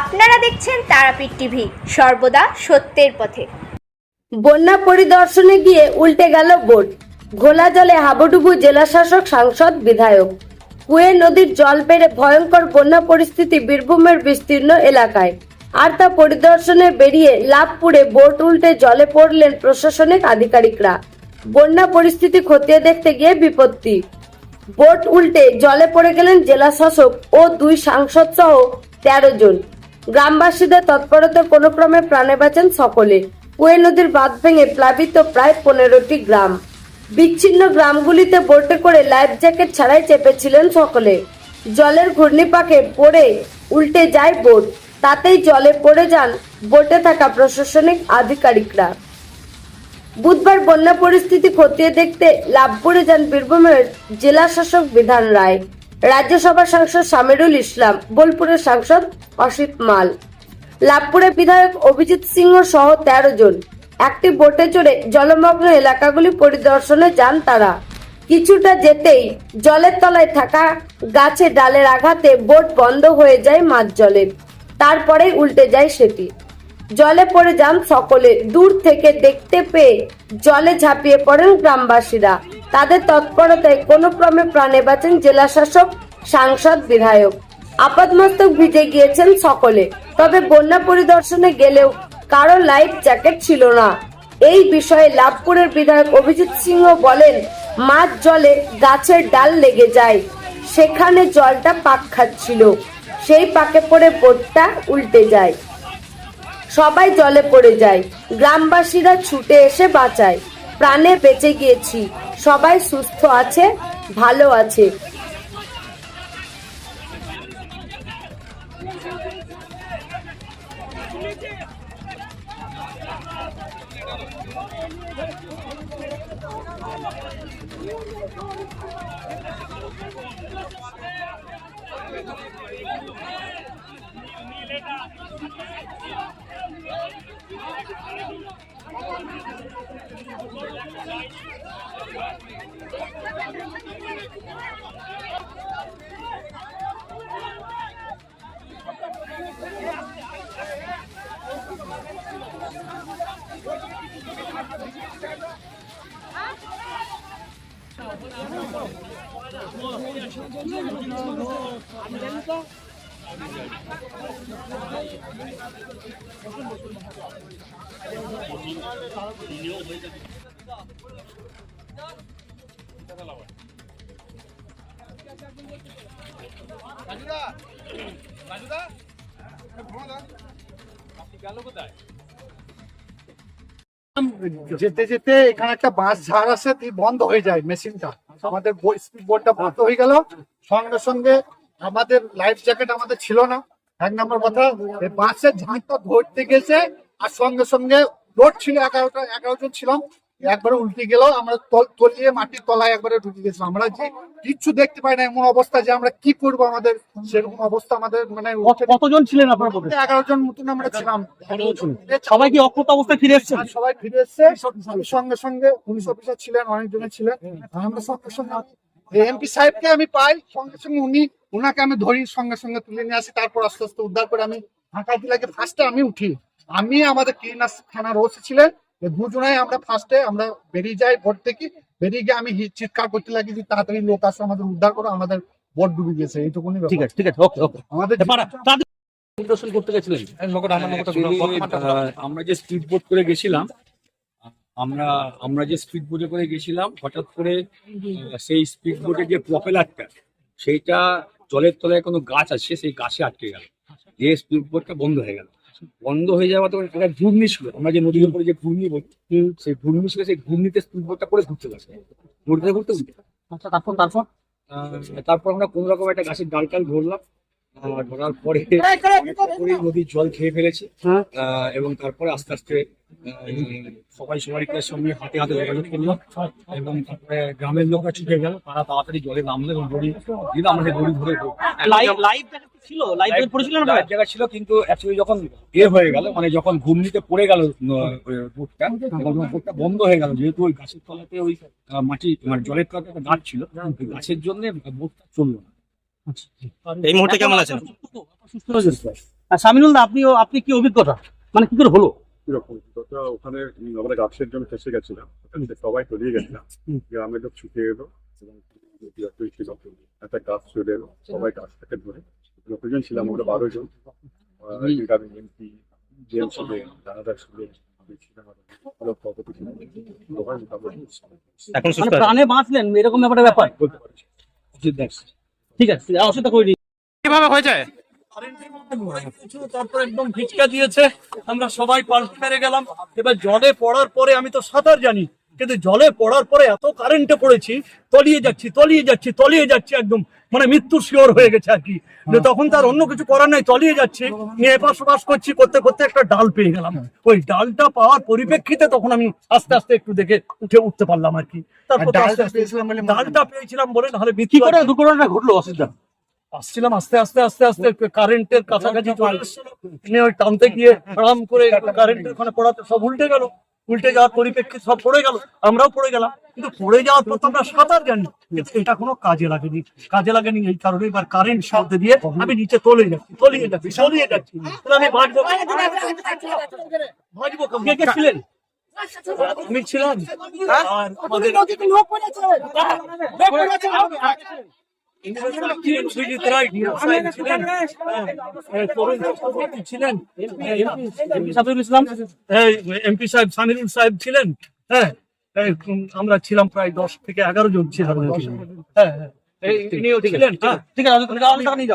আপনারা দেখছেন তারাপীঠ টিভি, সর্বদা সত্যের পথে। বন্যা পরিদর্শনে গিয়ে উল্টে গেল বোট, ঘোলা জলে হাবুডুবু জেলা শাসক, সাংসদ, বিধায়ক। কুয়ে নদীর জল বেড়ে ভয়ঙ্কর বন্যা পরিস্থিতি বীরভূমের বিস্তীর্ণ এলাকায়, আর তা পরিদর্শনে বেরিয়ে লাভপুরে বোট উল্টে জলে পড়লেন প্রশাসনিক আধিকারিকরা। বন্যা পরিস্থিতি খতিয়ে দেখতে গিয়ে বিপত্তি, বোট উল্টে জলে পড়ে গেলেন জেলা শাসক ও 2 সাংসদ সহ 13 জন। গ্রামবাসীদের তৎপরতায় কোনো ক্রমে প্রাণে বাঁচেন সকলে। কুয়ে নদীর বাঁধ ভেঙে প্লাবিত প্রায় 15টি গ্রাম। বিচ্ছিন্ন গ্রামগুলিতে বোটে করে লাইফ জ্যাকেট ছাড়াই চেপেছিলেন সকলে। জলের ঘূর্ণিপাকে পড়ে উল্টে যায় বোট, তাতেই জলে পড়ে যান বোটে থাকা প্রশাসনিক আধিকারিকরা। বুধবার বন্যা পরিস্থিতি খতিয়ে দেখতে লাভপুরে যান বীরভূমের জেলা শাসক বিধান রায়, রাজ্যসভার সাংসদ সামিরুল ইসলাম, বোলপুরের সাংসদ অসিত মাল, লাভপুরের বিধায়ক অভিজিৎ সিংহ সহ 13 জন। একটি বোটে চড়ে জলমগ্ন এলাকাগুলি পরিদর্শনে যান তারা। কিছুটা যেতেই জলের তলায় থাকা গাছে ডালের আঘাতে বোট বন্ধ হয়ে যায় মাঝ জলে, তারপরে উল্টে যায় সেটি। জলে পড়ে যান সকলে। দূর থেকে দেখতে পেয়ে জলে ঝাঁপিয়ে পড়েন গ্রামবাসীরা। তাদের তৎপরতায় কোনো ক্রমে প্রাণে বাঁচেন জেলা শাসক, সাংসদ, বিধায়ক। আপাতমস্তক ভিজে গিয়েছেন সকলে, তবে বন্যা পরিদর্শনে গেলেও কারো লাইফ জ্যাকেট ছিল না। এই বিষয়ে লাভপুরের বিধায়ক অভিজিৎ সিংহ বলেন, মাঝ জলে গাছের ডাল লেগে যায়, সেখানে জলটা পাক খাচ্ছিল, সেই পাকে পড়ে বোটটা উল্টে যায়, সবাই জলে পড়ে যায়। গ্রামবাসীরা ছুটে এসে বাঁচায়, প্রাণে বেঁচে গিয়েছি, সবাই সুস্থ আছে, ভালো আছে। যেতে যেতে এখানে একটা বাঁশ ঝাড় আছে, বন্ধ হয়ে যায় মেশিনটা, আমাদের স্পিড বোটটা বন্ধ হয়ে গেল। সঙ্গে সঙ্গে আমাদের লাইফ জ্যাকেট আমাদের ছিল না, 1 নম্বর কথা। এই বাঁশের ঝাড়টা ধরতে গেছে, আর সঙ্গে সঙ্গে বোট ছিল 11 জন ছিলাম, একবারে উল্টে গেল। আমরা তলিয়ে মাটির তলায় একবারে ঢুকে গেছিলাম। আমরা যে কিচ্ছু দেখতে পাই না, এমন অবস্থা যে আমরা কি করবো, আমাদের সেরকম অবস্থা। আমাদের মানে কতজন ছিলেন আপনার? 11 জন মতন আমরা ছিলাম। সবাই কি অক্ষত অবস্থায় ফিরে এসেছেন? সবাই ফিরে এসছে। সঙ্গে সঙ্গে পুলিশ অফিসার ছিলেন, অনেকজনে ছিলেন। আমরা সঙ্গে সঙ্গে এমপি সাহেবকে আমি পাই, সঙ্গে সঙ্গে উনাকে আমি ধরি, সঙ্গে সঙ্গে তুলে নিয়ে আসি। তারপর আস্তে আস্তে উদ্ধার করে আমি ঢাকা জেলাকে ফার্স্টে আমি উঠি। আমি আমাদের কিনাস থানার ওসি ছিলেন, 2 জনাই আমরা ফার্স্টে আমরা বেরিয়ে যাই বোট থেকে। বেরিয়ে গিয়ে আমি চিৎকার করতে লাগি যে তাড়াতাড়ি লোক আসো, আমাদের উদ্ধার করো, আমাদের বোট ডুবে গেছে। এইটুকুনি। ঠিক আছে, ঠিক আছে, ওকে ওকে। আমাদের পরিদর্শন করতে গেছিলেন? আমরা যে স্পিড বোট করে গেছিলাম, আমরা যে স্পিড বোটে করে গেছিলাম, হঠাৎ করে সেই স্পিড বোটের যে প্রপেলারটা, সেইটা জলের তলায় কোনো গাছ আছে, সেই গাছে আটকে গেল, যে স্পিড বোটটা বন্ধ হয়ে গেল। বন্ধ হয়ে যাওয়া তো একটা ঘূর্ণি ছিল, আমরা যে নদীর উপরে যে ঘূর্ণি বলি, সেই ঘূর্ণি ছিল, সেই ঘূর্ণিতে স্পিড বোটটা করে ঘুরতে লাগছে, ঘুরতে ঘুরতে ঘুরতে। আচ্ছা, তারপর আমরা কোন রকম একটা গাছের ডাল ধরলাম, ধরার পরে নদীর জল খেয়ে ফেলেছে। এবং তারপরে আস্তে আস্তে সবাই সবাইকার সঙ্গে হাতে হাতে যোগাযোগ করলো, এবং তারপরে গ্রামের লোকরা ছুটে গেল, তারা তাড়াতাড়ি জলে নামলো এবং দড়ি দিল, আমাদের দড়ি ধরে জায়গা ছিল। কিন্তু অ্যাকচুয়ালি যখন হয়ে গেল, মানে যখন ঘূর্ণিতে পড়ে গেল বোটটা, বোটটা বন্ধ হয়ে গেল, যেহেতু ওই গাছের তলাতে ওই মাটি মানে জলের তলাতে একটা গাছ ছিল, গাছের জন্য বোটটা চললো না। এই মুহূর্তে কেমন আছেন? সুস্থ আর সামিনুল দা, আপনি কি অভিজ্ঞতা, মানে কি করে হলো? এরকম তো ওখানে আমরা গাছের জন্য ফেসে গেছিলাম, ওখানে সবাই তলিয়ে গেছিলাম, গ্রামের লোক ছুটে এলো এবং ছিল একটা গাছ চলে এলো, সবাই গাছ থেকে ধরে যতজন ছিলাম আমরা 12 জন, এমপি জেল ছিলেন, দানাদার ছিলেন, এখন প্রাণে বাঁচলেন, এরকম ব্যাপার বলতে পারছি। ঠিক আছে, অসুবিধা করিনি। কিভাবে হয়েছে? তারপর একদম ভিজকা দিয়েছে, আমরা সবাই পাল্টে মেরে গেলাম। এবার জলে পড়ার পরে আমি তো সাঁতার জানি, কিন্তু জলে পড়ার পরে এত কারেন্টে পড়েছি, তলিয়ে যাচ্ছি একদম, মানে মৃত্যুর শিওর হয়ে গেছে আর কি। যে তখন তার অন্য কিছু করার নাই, তলিয়ে যাচ্ছি, নিয়ে এপাশ ওপাশ করতে করতে একটা ডাল পেয়ে গেলাম। ওই ডালটা পাওয়ার পরিপ্রেক্ষিতে তখন আমি আস্তে আস্তে একটু দেখে উঠতে পারলাম আর কি। তারপর ডালটা পেয়েছিলাম বলে, নাহলে কি করে দুর্ঘটনাটা ঘটলো অসুবিধা? আসছিলাম আস্তে আস্তে কারেন্টের কাছাকাছি চলে এসেছিল, নিয়ে ওই টানতে গিয়ে আরাম করে কারেন্টের ওখানে পড়াতে সব উল্টে যাওয়ার পরিপ্রেক্ষিতে সব পড়ে গেল, আমরাও পড়ে গেলাম। কিন্তু পড়ে যাওয়ার পর তো আমরা সাঁতার জানি, কিন্তু এটা কোনো কাজে লাগেনি। এই কারণে এবার কারেন্ট সাথে দিয়ে আমি নিচে তলিয়ে যাচ্ছি। তাহলে আমি ভাজবো কে কে ছিলেন? আমি ছিলাম, আর আমাদের সুজিত রায় ছিলেন, তরুণ চক্রবর্তী ছিলেন, এমপি সাবিরুল ইসলাম, এমপি সাহেব সামিরুল সাহেব ছিলেন। হ্যাঁ, আমরা ছিলাম প্রায় 10 থেকে 11 জন ছিলাম। হ্যাঁ, ইনিও ছিলেন। ঠিক আছে, নিয়ে যাও।